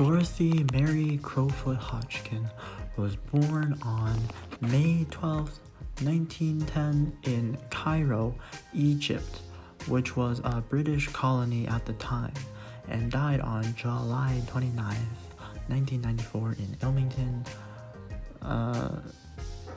Dorothy Mary Crowfoot Hodgkin was born on May 12, 1910 in Cairo, Egypt, which was a British colony at the time, and died on July 29, 1994 in Ilmington,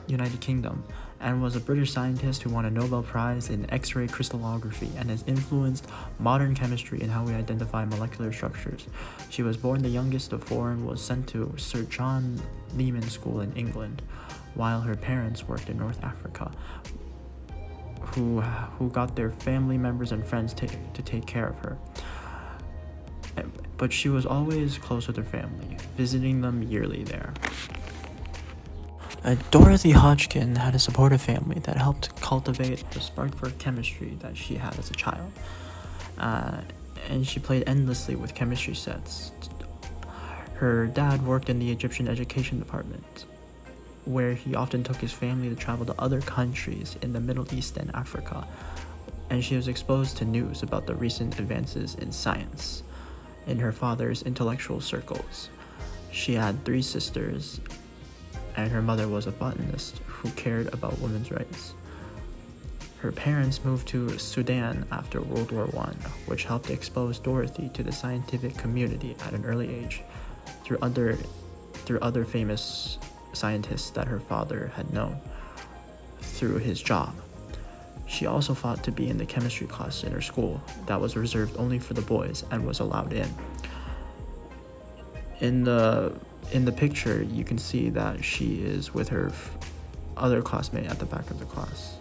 United Kingdom, and was a British scientist who won a Nobel Prize in X-ray crystallography and has influenced modern chemistry in how we identify molecular structures. She was born the youngest of four and was sent to Sir John Lehman School in England, while her parents worked in North Africa, who got their family members and friends to take care of her. But she was always close with her family, visiting them yearly there. Dorothy Hodgkin had a supportive family that helped cultivate the spark for chemistry that she had as a child. And she played endlessly with chemistry sets. Her dad worked in the Egyptian education department, where he often took his family to travel to other countries in the Middle East and Africa, and she was exposed to news about the recent advances in science in her father's intellectual circles. She had 3 sisters, and her mother was a botanist who cared about women's rights. Her parents moved to Sudan after World War I, which helped expose Dorothy to the scientific community at an early age through other famous scientists that her father had known through his job. She also fought to be in the chemistry class in her school that was reserved only for the boys and was allowed in. In the picture, you can see that she is with her other classmate at the back of the class.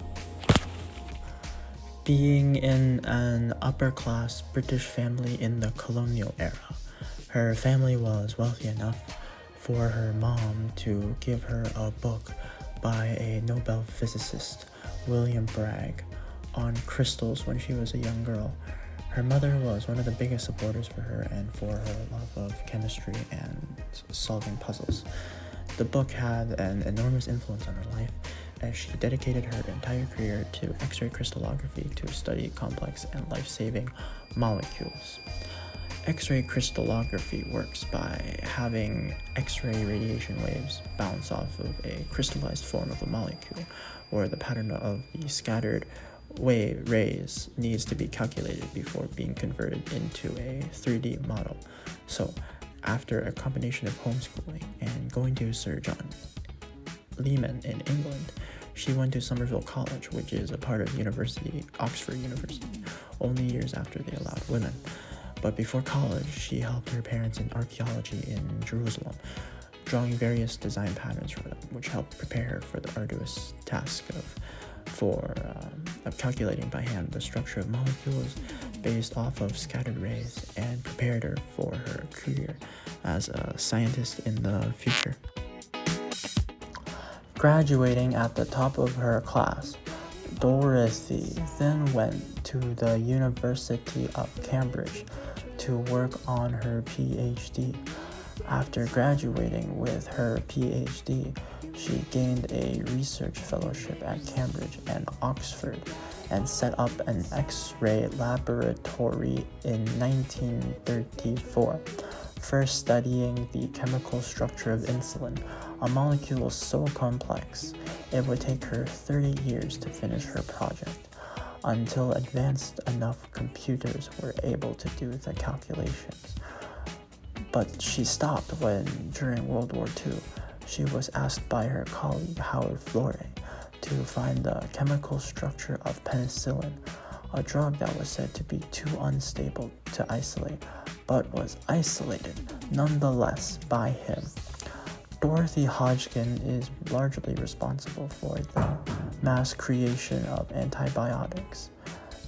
Being in an upper-class British family in the colonial era, her family was wealthy enough for her mom to give her a book by a Nobel physicist, William Bragg, on crystals when she was a young girl. Her mother was one of the biggest supporters for her and for her love of chemistry and solving puzzles. The book had an enormous influence on her life, as she dedicated her entire career to X-ray crystallography to study complex and life-saving molecules. X-ray crystallography works by having X-ray radiation waves bounce off of a crystallized form of a molecule, where the pattern of the scattered wave rays needs to be calculated before being converted into a 3D model. So, after a combination of homeschooling and going to Sir John Lehman in England, she went to Somerville College, which is a part of Oxford University, only years after they allowed women. But before college, she helped her parents in archaeology in Jerusalem, drawing various design patterns for them, which helped prepare her for the arduous task of calculating by hand the structure of molecules based off of scattered rays, and prepared her for her career as a scientist in the future. Graduating at the top of her class, Dorothy then went to the University of Cambridge to work on her PhD. After graduating with her PhD, she gained a research fellowship at Cambridge and Oxford and set up an X-ray laboratory in 1934, first studying the chemical structure of insulin, a molecule so complex it would take her 30 years to finish her project, until advanced enough computers were able to do the calculations. But she stopped when, during World War II, she was asked by her colleague Howard Florey to find the chemical structure of penicillin, a drug that was said to be too unstable to isolate, but was isolated nonetheless by him. Dorothy Hodgkin is largely responsible for the mass creation of antibiotics.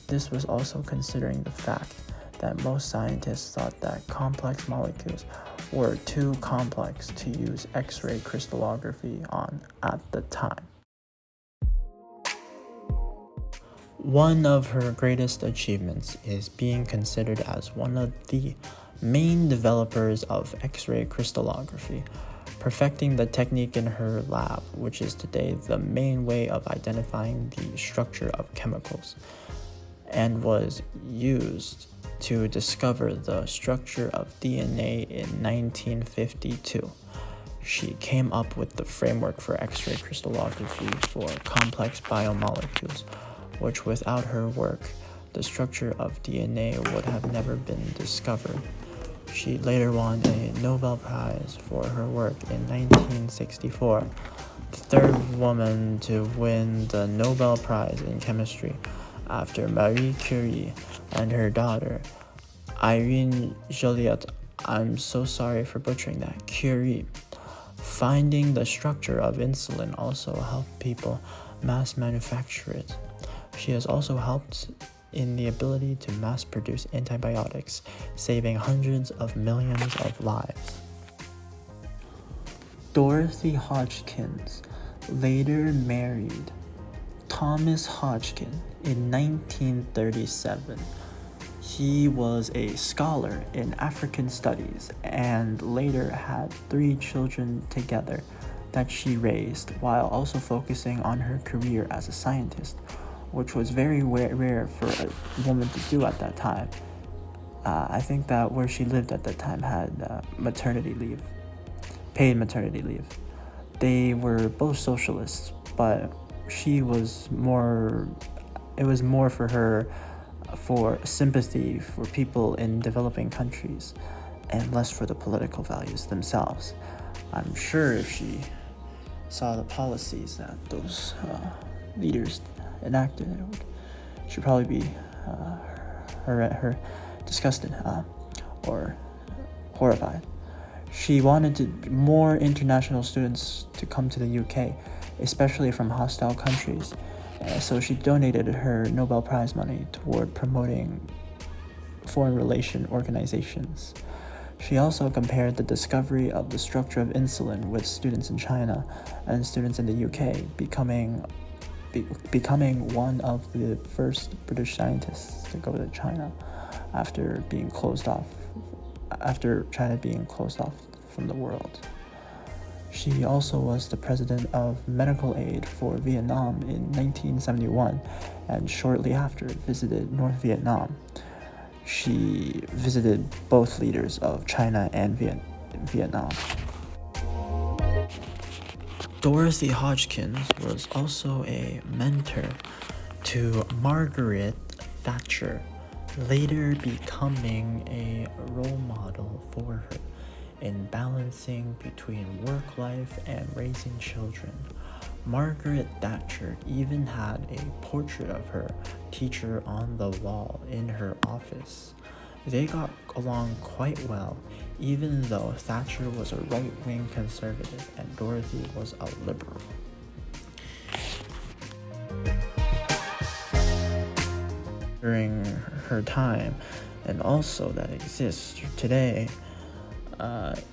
This was also considering the fact that most scientists thought that complex molecules were too complex to use X-ray crystallography on at the time. One of her greatest achievements is being considered as one of the main developers of X-ray crystallography, perfecting the technique in her lab, which is today the main way of identifying the structure of chemicals. and was used to discover the structure of DNA in 1952. She came up with the framework for X-ray crystallography for complex biomolecules, which without her work, the structure of DNA would have never been discovered. She later won a Nobel Prize for her work in 1964, the third woman to win the Nobel Prize in chemistry after Marie Curie and her daughter, Irene Joliot. I'm so sorry for butchering that, Curie. Finding the structure of insulin also helped people mass manufacture it. She has also helped in the ability to mass produce antibiotics, saving hundreds of millions of lives. Dorothy Hodgkins later married Thomas Hodgkin in 1937. He was a scholar in African studies and later had 3 children together that she raised while also focusing on her career as a scientist, which was very rare for a woman to do at that time. I think that where she lived at that time had maternity leave, paid maternity leave. They were both socialists, but it was more for her for sympathy for people in developing countries and less for the political values themselves. I'm sure if she saw the policies that those leaders enacted, she'd probably be her disgusted or horrified. She wanted more international students to come to the UK, especially from hostile countries. So she donated her Nobel Prize money toward promoting foreign relation organizations. She also compared the discovery of the structure of insulin with students in China and students in the UK, becoming one of the first British scientists to go to China after China being closed off from the world. She also was the president of medical aid for Vietnam in 1971 and shortly after visited North Vietnam. She visited both leaders of China and Vietnam. Dorothy Hodgkins was also a mentor to Margaret Thatcher, later becoming a role model for her in balancing between work life and raising children. Margaret Thatcher even had a portrait of her teacher on the wall in her office. They got along quite well, even though Thatcher was a right-wing conservative and Dorothy was a liberal. During her time, and also that exists today,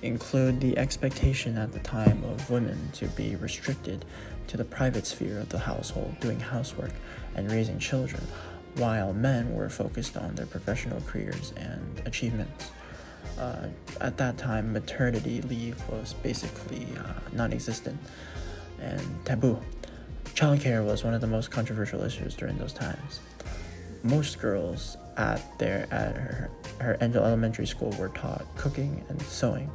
include the expectation at the time of women to be restricted to the private sphere of the household, doing housework and raising children, while men were focused on their professional careers and achievements. At that time, maternity leave was basically non-existent and taboo. Childcare was one of the most controversial issues during those times. Most girls at her elementary school were taught cooking and sewing,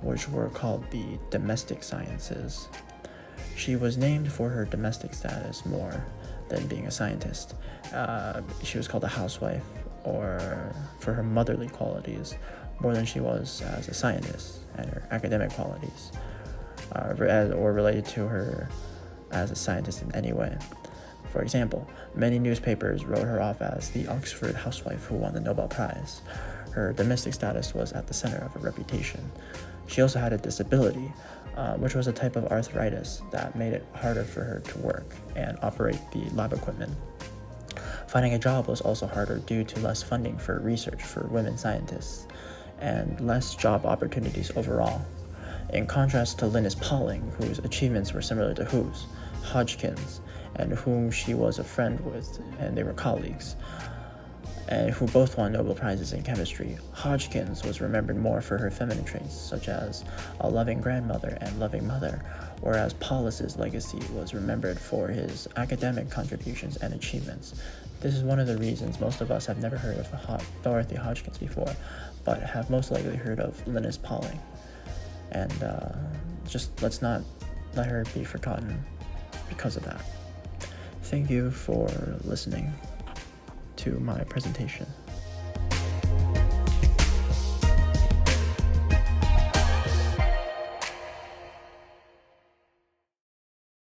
which were called the domestic sciences. She was named for her domestic status more than being a scientist. She was called a housewife, or for her motherly qualities, more than she was as a scientist and her academic qualities, or related to her as a scientist in any way. For example, many newspapers wrote her off as the Oxford housewife who won the Nobel Prize. Her domestic status was at the center of her reputation. She also had a disability, which was a type of arthritis that made it harder for her to work and operate the lab equipment. Finding a job was also harder due to less funding for research for women scientists and less job opportunities overall. In contrast to Linus Pauling, whose achievements were similar to Hodgkins, and whom she was a friend with, and they were colleagues, and who both won Nobel Prizes in chemistry. Hodgkins was remembered more for her feminine traits, such as a loving grandmother and loving mother, whereas Paulus's legacy was remembered for his academic contributions and achievements, This is one of the reasons most of us have never heard of Dorothy Hodgkins before, but have most likely heard of Linus Pauling. And just let's not let her be forgotten because of that. Thank you for listening to my presentation.